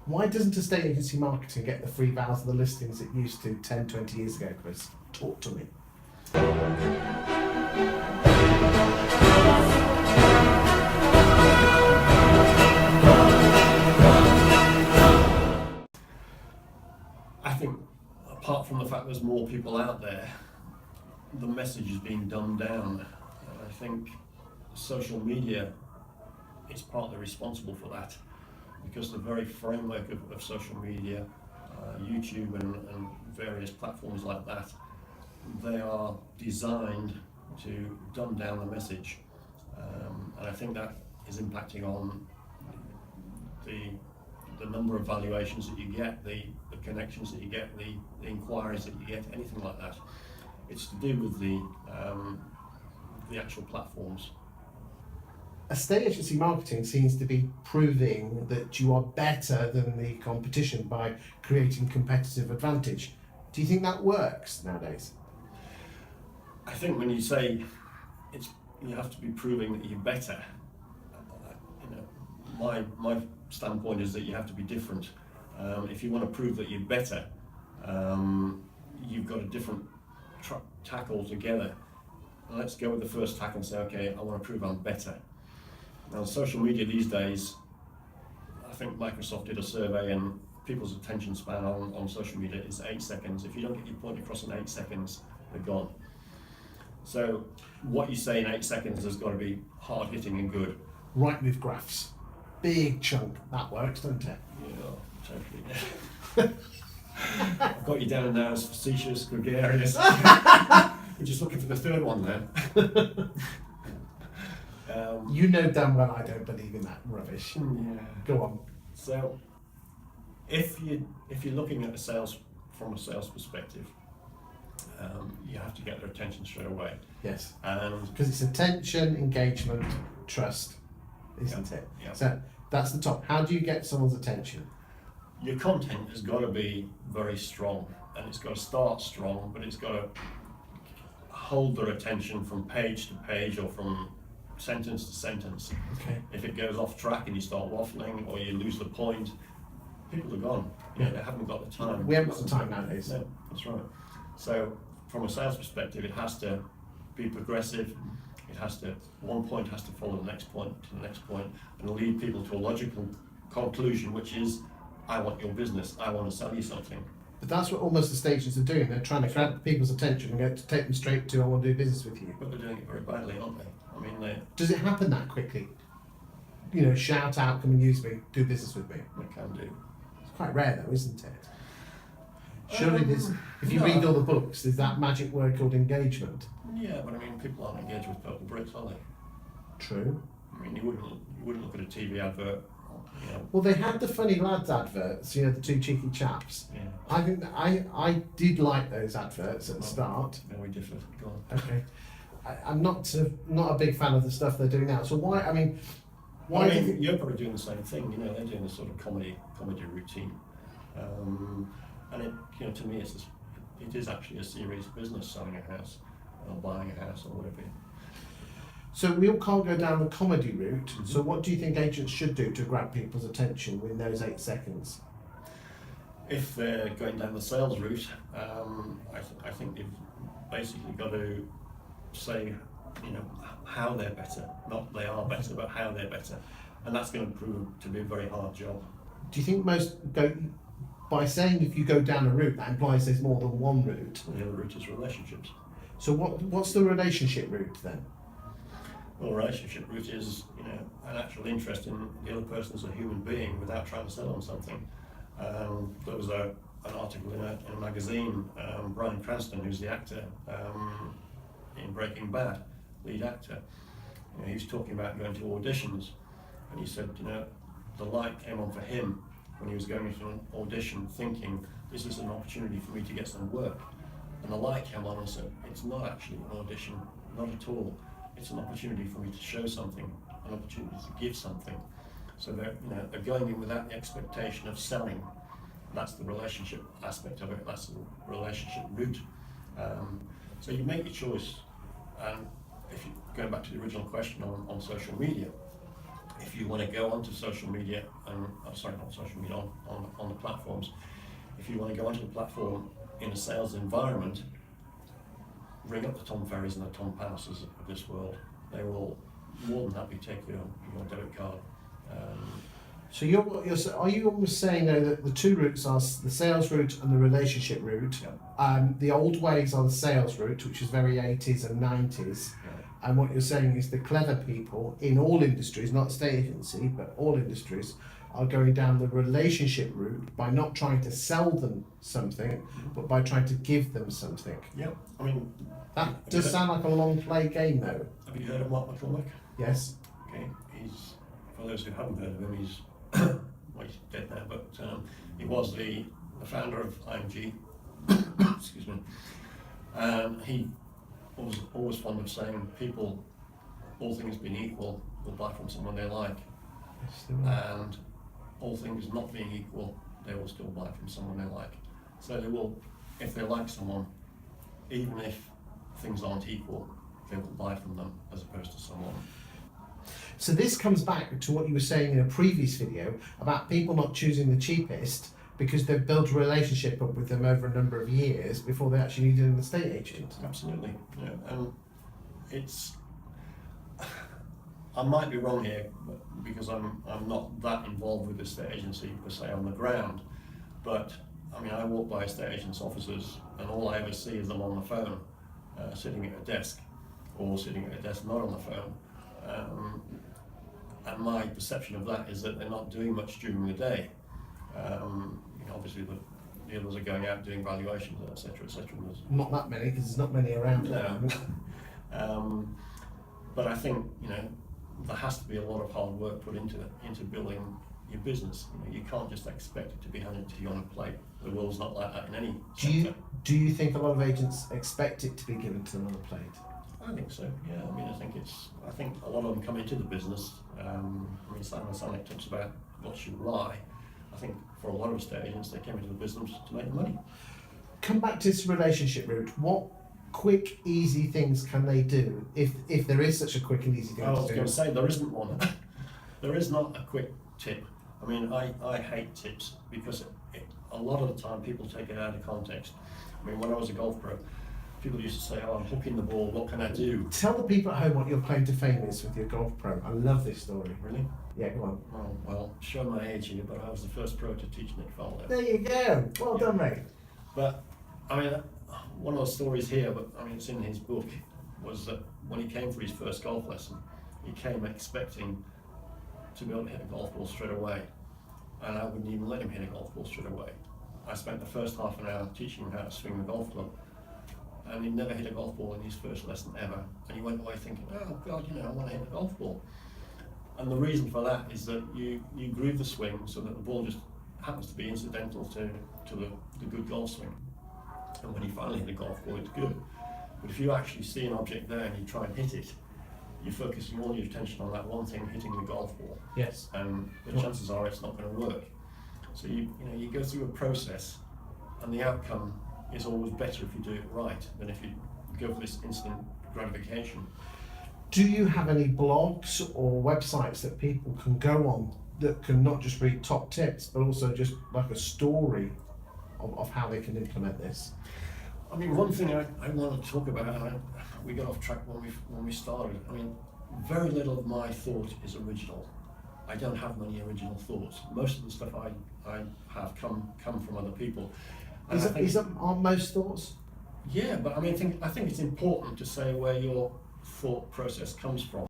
Why doesn't estate agency marketing get the free vows of the listings it used to 10, 20 years ago, Chris? Talk to me. I think, apart from the fact there's more people out there, the message is being dumbed down. And I think social media is partly responsible for that, because the very framework of social media, YouTube and various platforms like that, they are designed to dumb down the message. And I think that is impacting on the number of valuations that you get, the connections that you get, the inquiries that you get, anything like that. It's to do with the actual platforms. Estate agency marketing seems to be proving that you are better than the competition by creating competitive advantage. Do you think that works nowadays? I think when you say you have to be proving that you're better, my standpoint is that you have to be different. If you want to prove that you're better, you've got a different tack altogether. Let's go with the first tack and say, okay, I want to prove I'm better. Now, social media these days, I think Microsoft did a survey and people's attention span on social media is 8 seconds. If you don't get your point across in 8 seconds, they're gone. So what you say in 8 seconds has got to be hard hitting and good. Right with graphs. Big chunk. That works, doesn't it? Yeah, totally. I've got you down now as facetious, gregarious. We're just looking for the third one then. You know damn well I don't believe in that rubbish. Yeah. Go on. So, if you're looking at from a sales perspective, you have to get their attention straight away. Yes. And because it's attention, engagement, trust, isn't it? Yeah. So that's the top. How do you get someone's attention? Your content has got to be very strong, and it's got to start strong, but it's got to hold their attention from page to page or from sentence to sentence. Okay. If it goes off track and you start waffling or you lose the point, people are gone. Yeah, they haven't got the time. We haven't got the time nowadays. No, that's right. So from a sales perspective, it has to be progressive. It has to, one point has to follow the next point to the next point and lead people to a logical conclusion, which is, I want your business, I want to sell you something. But that's what almost the stations are doing. They're trying to grab people's attention and get to take them straight to, I want to do business with you. But they're doing it very badly, aren't they? I mean, does it happen that quickly? You know, shout out, come and use me, do business with me. They can do. It's quite rare though, isn't it? Surely there's, if you read all the books, there's that magic word called engagement. Yeah, but I mean, people aren't engaged with purple bricks, are they? True. I mean, you wouldn't look at a TV advert. You know. Well, they had the funny lads adverts, you know, the two cheeky chaps. Yeah. I think that I did like those adverts at the start. No, we differ. Go on. Okay. I'm not a big fan of the stuff they're doing now. So why? I mean, why? Well, I mean, you're probably doing the same thing. You know, they're doing a sort of comedy routine, and it, you know, to me, it is actually a serious business, selling a house or buying a house or whatever. So we all can't go down the comedy route. Mm-hmm. So what do you think agents should do to grab people's attention in those 8 seconds? If they're going down the sales route, I think they've basically got to say, you know, how they're better. Not they are better, but how they're better. And that's going to prove to be a very hard job. Do you think most go, by saying if you go down a route, that implies there's more than one route? And the other route is relationships. So what's the relationship route then? Well, the relationship route is, you know, an actual interest in the other person as a human being without trying to sell them something. There was an article in a magazine, Bryan Cranston, who's the actor in Breaking Bad, lead actor. You know, he was talking about going to auditions, and he said, you know, the light came on for him when he was going into an audition thinking, this is an opportunity for me to get some work. And the light came on and said, it's not actually an audition, not at all. It's an opportunity for me to show something, an opportunity to give something. So they're going in without the expectation of selling. That's the relationship aspect of it. That's the relationship route. So you make your choice. And if you go back to the original question on social media, if you want to go onto social media, and sorry, not social media, on the platforms, if you want to go onto the platform in a sales environment, ring up the Tom Ferries and the Tom Palaces of this world. They will more than happy take your debit card. So are you almost saying though that the two routes are the sales route and the relationship route? Yeah. The old ways are the sales route, which is very 80s and 90s. Yeah. And what you're saying is the clever people in all industries, not state agency, but all industries, are going down the relationship route by not trying to sell them something, but by trying to give them something. Yeah, I mean, That does sound like a long play game though. have you heard of Mark McCormick? Yes. Okay, he's, for those who haven't heard of him, he's well, he's dead now, but he was the founder of IMG. Excuse me. And he was always fond of saying, people, all things being equal, will buy from someone they like, Yes, they will. and all things not being equal, they will still buy from someone they like. So they will, if they like someone, even if things aren't equal, they will buy from them as opposed to someone. So this comes back to what you were saying in a previous video about people not choosing the cheapest because they've built a relationship up with them over a number of years before they actually needed an estate agent. Absolutely, yeah, and it's, I might be wrong here because I'm not that involved with the estate agency per se on the ground, but I mean, I walk by estate agents' offices and all I ever see is them on the phone, sitting at a desk, or sitting at a desk not on the phone. And my perception of that is that they're not doing much during the day. You know, obviously the others are going out doing valuations, etc., etc. Not that many, because there's not many around. No. But I think, you know, there has to be a lot of hard work put into building your business. You know, you can't just expect it to be handed to you on a plate. The world's not like that in any sector. Do you think a lot of agents expect it to be given to them on a plate? I think so. Yeah. I mean, I think a lot of them come into the business. I mean, Simon Sinek talks about what should lie. I think for a lot of estate agents, they came into the business to make money. Come back to this relationship route. What quick, easy things can they do if there is such a quick and easy thing I was to do? going to say there isn't one. There is not a quick tip. I mean, I hate tips because a lot of the time people take it out of context. I mean, when I was a golf pro, people used to say, "Oh, I'm hooking the ball. What can I do?" Tell the people at home what your claim to fame is with your golf pro. I love this story. Really? Yeah, go on. Oh, well, show my age here, but I was the first pro to teach Nick Faldo. There you go. Well done, mate. But I mean, one of the stories here, but I mean, it's in his book, was that when he came for his first golf lesson, he came expecting to be able to hit a golf ball straight away, and I wouldn't even let him hit a golf ball straight away. I spent the first half an hour teaching him how to swing the golf club, and he never hit a golf ball in his first lesson ever. And he went away thinking, "Oh God, you know, I want to hit a golf ball." And the reason for that is that you groove the swing so that the ball just happens to be incidental to the good golf swing. And when you finally hit a golf ball, it's good. But if you actually see an object there and you try and hit it, you're focusing all your attention on that one thing, hitting the golf ball. Yes. And the chances are it's not going to work. So you go through a process, and the outcome is always better if you do it right than if you go for this instant gratification. Do you have any blogs or websites that people can go on that can not just read top tips, but also just like a story of how they can implement this? I mean, one thing I want to talk about, and we got off track when we started. I mean, very little of my thought is original. I don't have many original thoughts. Most of the stuff I have come from other people. And Are most thoughts? Yeah, but I mean, I think it's important to say where your thought process comes from.